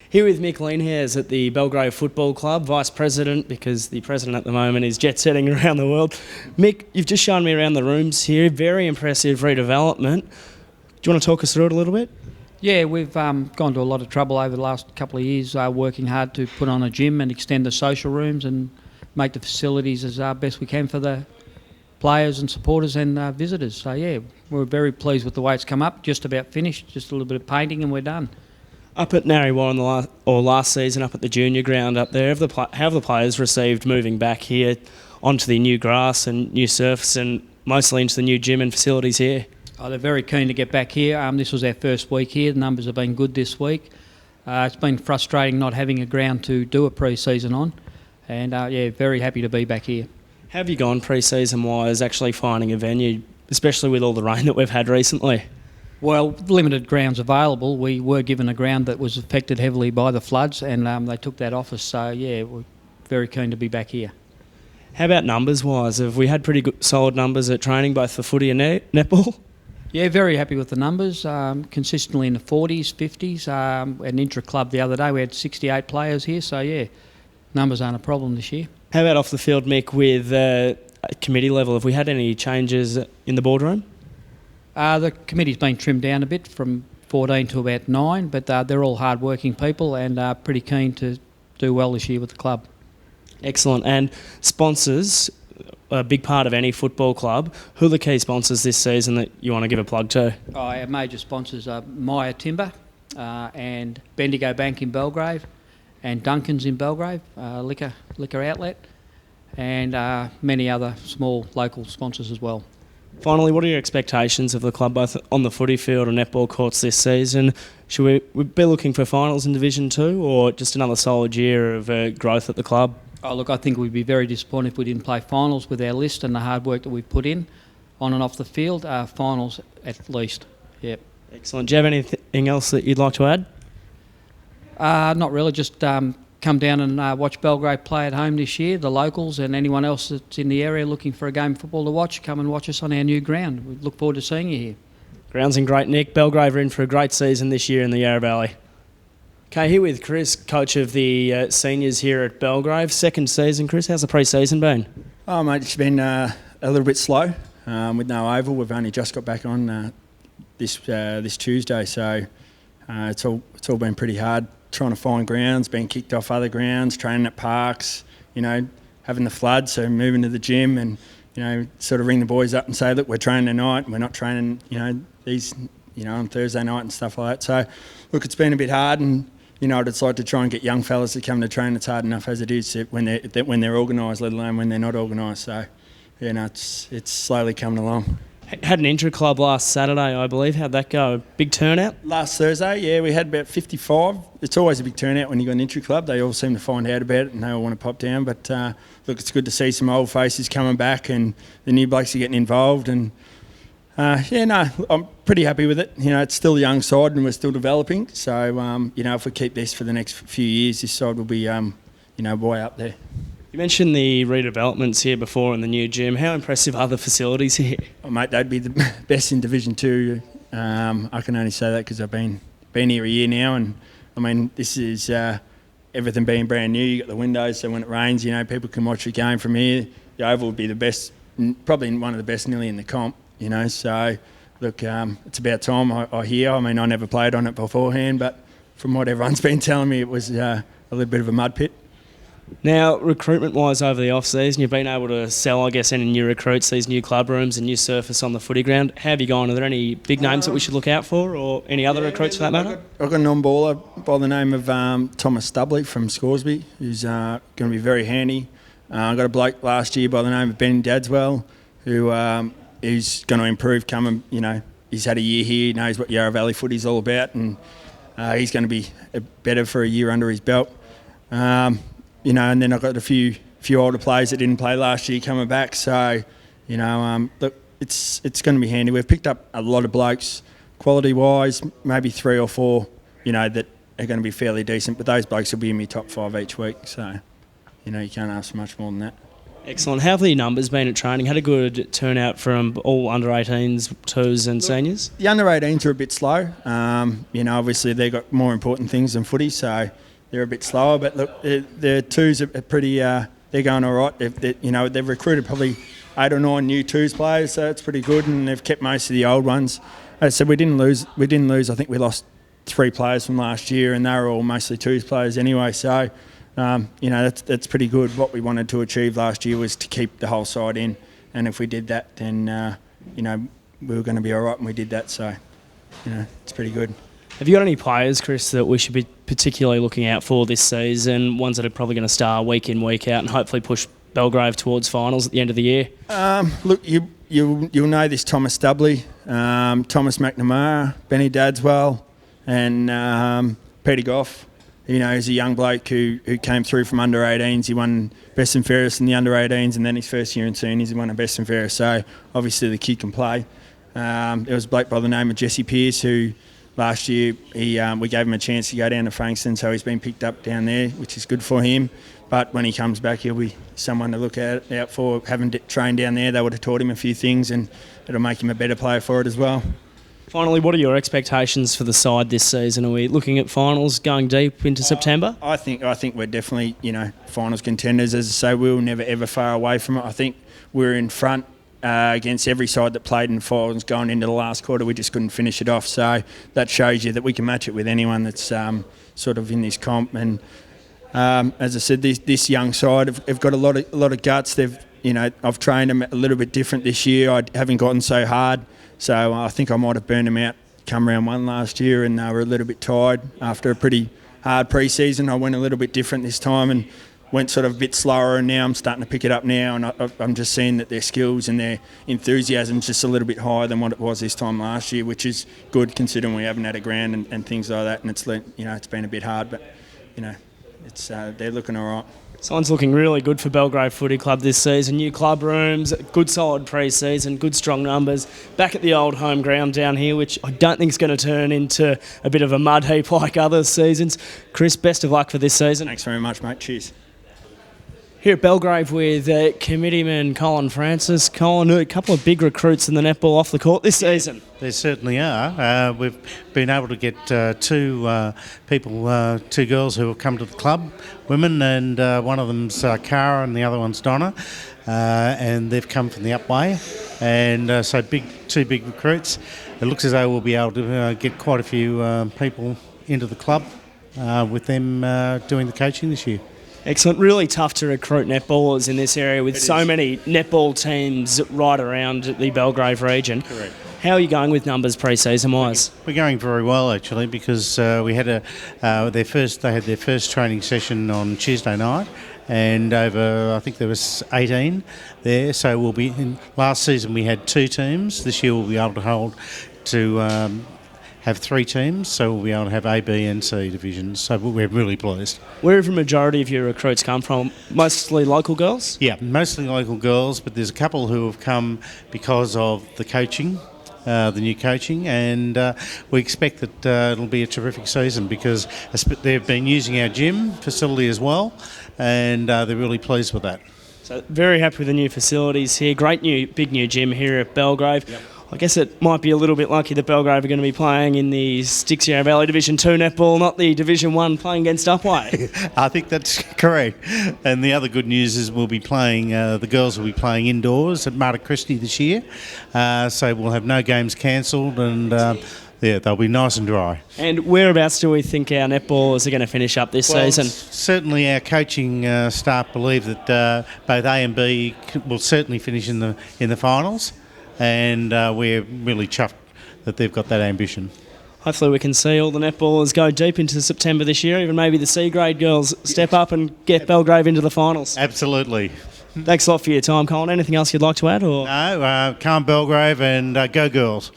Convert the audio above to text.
Here with Mick Leanhairs at the Belgrave Football Club, Vice President, because the President at the moment is jet-setting around the world. Mick, you've just shown me around the rooms here. Very impressive redevelopment. Do you want to talk us through it a little bit? Yeah, we've gone to a lot of trouble over the last couple of years, working hard to put on a gym and extend the social rooms and make the facilities as best we can for the players and supporters and visitors. So yeah, we're very pleased with the way it's come up. Just about finished, just a little bit of painting and we're done. Up at Narrywarren last season, up at the junior ground up there, how have the players received moving back here onto the new grass and new surface and mostly into the new gym and facilities here? Oh, they're very keen to get back here. This was our first week here. The numbers have been good this week. It's been frustrating not having a ground to do a pre-season on, and yeah, very happy to be back here. How have you gone pre-season wise actually finding a venue, especially with all the rain that we've had recently? Well, limited grounds available. We were given a ground that was affected heavily by the floods, and they took that off us. So yeah, we're very keen to be back here. How about numbers wise? Have we had pretty good, solid numbers at training, both for footy and netball? Yeah, very happy with the numbers. Consistently in the 40s, 50s. An intra-club the other day, we had 68 players here. So yeah, numbers aren't a problem this year. How about off the field, Mick, with committee level? Have we had any changes in the boardroom? The committee's been trimmed down a bit from 14 to about 9, but they're all hard-working people and pretty keen to do well this year with the club. Excellent. And sponsors, a big part of any football club. Who are the key sponsors this season that you want to give a plug to? Our major sponsors are Maya Timber and Bendigo Bank in Belgrave and Duncan's in Belgrave, liquor outlet, and many other small local sponsors as well. Finally, what are your expectations of the club, both on the footy field and netball courts this season? Should we be looking for finals in Division 2 or just another solid year of growth at the club? Oh, look, I think we'd be very disappointed if we didn't play finals with our list and the hard work that we've put in on and off the field. Finals at least, yep. Excellent. Do you have anything else that you'd like to add? Not really, just come down and watch Belgrave play at home this year, the locals and anyone else that's in the area looking for a game of football to watch, come and watch us on our new ground. We look forward to seeing you here. Ground's in great nick. Belgrave are in for a great season this year in the Yarra Valley. Okay, here with Chris, coach of the seniors here at Belgrave. Second season, Chris. How's the pre-season been? Oh, mate, it's been a little bit slow with no oval. We've only just got back on this Tuesday, so it's all been pretty hard trying to find grounds, being kicked off other grounds, training at parks, having the flood, so moving to the gym and, sort of ring the boys up and say, look, we're training tonight, we're not training, on Thursday night and stuff like that. So, look, it's been a bit hard and, I decide to try and get young fellas to come to train. It's hard enough as it is when they're organised, let alone when they're not organised. So, it's slowly coming along. Had an intra-club last Saturday, I believe. How'd that go? Big turnout? Last Thursday, yeah, we had about 55. It's always a big turnout when you got an intra-club. They all seem to find out about it and they all want to pop down. But, look, it's good to see some old faces coming back and the new blokes are getting involved. And, I'm pretty happy with it. It's still a young side and we're still developing. So, if we keep this for the next few years, this side will be, way up there. You mentioned the redevelopments here before in the new gym. How impressive are the facilities here? Oh, mate, they'd be the best in Division 2. I can only say that because I've been here a year now, and I mean this is everything being brand new. You got the windows, so when it rains, people can watch the game from here. The oval would be the best, probably one of the best, nearly in the comp. So look, it's about time. I hear. I mean, I never played on it beforehand, but from what everyone's been telling me, it was a little bit of a mud pit. Now, recruitment-wise over the off-season, you've been able to sell, I guess, any new recruits, these new club rooms and new surface on the footy ground. How have you gone? Are there any big names that we should look out for or any other recruits for that matter? I've got a non-baller by the name of Thomas Stubley from Scoresby, who's going to be very handy. I got a bloke last year by the name of Ben Dadswell, who is going to improve coming, he's had a year here, he knows what Yarra Valley footy's all about, and he's going to be better for a year under his belt. And then I've got a few older players that didn't play last year coming back. So, look, it's going to be handy. We've picked up a lot of blokes, quality-wise, maybe 3 or 4, that are going to be fairly decent. But those blokes will be in my top 5 each week. So, you can't ask for much more than that. Excellent. How have the numbers been at training? Had a good turnout from all under-18s, 2s and seniors? The under-18s are a bit slow. Obviously they've got more important things than footy, so they're a bit slower. But look, the 2s are pretty. They're going all right. They've recruited probably 8 or 9 new 2s players, so it's pretty good, and they've kept most of the old ones. As I said, we didn't lose. I think we lost 3 players from last year, and they were all mostly 2s players anyway. So. That's pretty good. What we wanted to achieve last year was to keep the whole side in, and if we did that, then we were going to be all right, and we did that. So, it's pretty good. Have you got any players, Chris, that we should be particularly looking out for this season? Ones that are probably going to star week in, week out, and hopefully push Belgrave towards finals at the end of the year? Look, you'll know this Thomas Stubley, Thomas McNamara, Benny Dadswell, and Peter Goff. He's a young bloke who came through from under-18s. He won best and fairest in the under-18s, and then his first year in seniors, he won a best and fairest. So obviously the kid can play. There was a bloke by the name of Jesse Pearce who last year we gave him a chance to go down to Frankston, so he's been picked up down there, which is good for him. But when he comes back, he'll be someone to look out for. Having trained down there, they would have taught him a few things, and it'll make him a better player for it as well. Finally, what are your expectations for the side this season? Are we looking at finals going deep into September? I think we're definitely, finals contenders. As I say, we'll never ever far away from it. I think we're in front against every side that played in finals going into the last quarter. We just couldn't finish it off. So that shows you that we can match it with anyone that's sort of in this comp. And as I said, this young side have got a lot of guts. I've trained them a little bit different this year. I haven't gotten so hard. So I think I might have burned them out come round 1 last year, and they were a little bit tired after a pretty hard pre-season. I went a little bit different this time and went sort of a bit slower, and now I'm starting to pick it up now, and I'm just seeing that their skills and their enthusiasm is just a little bit higher than what it was this time last year, which is good considering we haven't had a ground and things like that, and it's been a bit hard, but they're looking all right. Signs looking really good for Belgrave Footy Club this season. New club rooms, good solid pre-season, good strong numbers. Back at the old home ground down here, which I don't think is going to turn into a bit of a mud heap like other seasons. Chris, best of luck for this season. Thanks very much, mate. Cheers. Here at Belgrave with committeeman Colin Francis. Colin, a couple of big recruits in the netball off the court this season. There certainly are. We've been able to get 2 girls who have come to the club, women, and one of them's Cara and the other one's Donna, and they've come from the Upway, and so 2 big recruits. It looks as though we'll be able to get quite a few people into the club with them doing the coaching this year. Excellent. Really tough to recruit netballers in this area with so many netball teams right around the Belgrave region. Correct. How are you going with numbers pre-season wise? We're going very well actually, because we had they had their first training session on Tuesday night, and over I think there was 18 there. So we'll be last season we had 2 teams. This year we'll be able to have 3 teams, so we'll be able to have A, B and C divisions, so we're really pleased. Where have the majority of your recruits come from? Mostly local girls? Yeah, mostly local girls, but there's a couple who have come because of the coaching, the new coaching, and we expect that it'll be a terrific season because they've been using our gym facility as well, and they're really pleased with that. So very happy with the new facilities here. Great big new gym here at Belgrave. Yep. I guess it might be a little bit lucky that Belgrave are going to be playing in the Sticks Yarra Valley Division 2 netball, not the Division 1 playing against Upway. I think that's correct. And the other good news is we'll be playing, the girls will be playing indoors at Marta Christie this year. So we'll have no games cancelled, and they'll be nice and dry. And whereabouts do we think our netballers are going to finish up this season? Certainly our coaching staff believe that both A and B will certainly finish in the finals. And we're really chuffed that they've got that ambition. Hopefully we can see all the netballers go deep into September this year, even maybe the C-grade girls step up and get Belgrave into the finals. Absolutely. Thanks a lot for your time, Colin. Anything else you'd like to add? Or? No, calm Belgrave and go girls.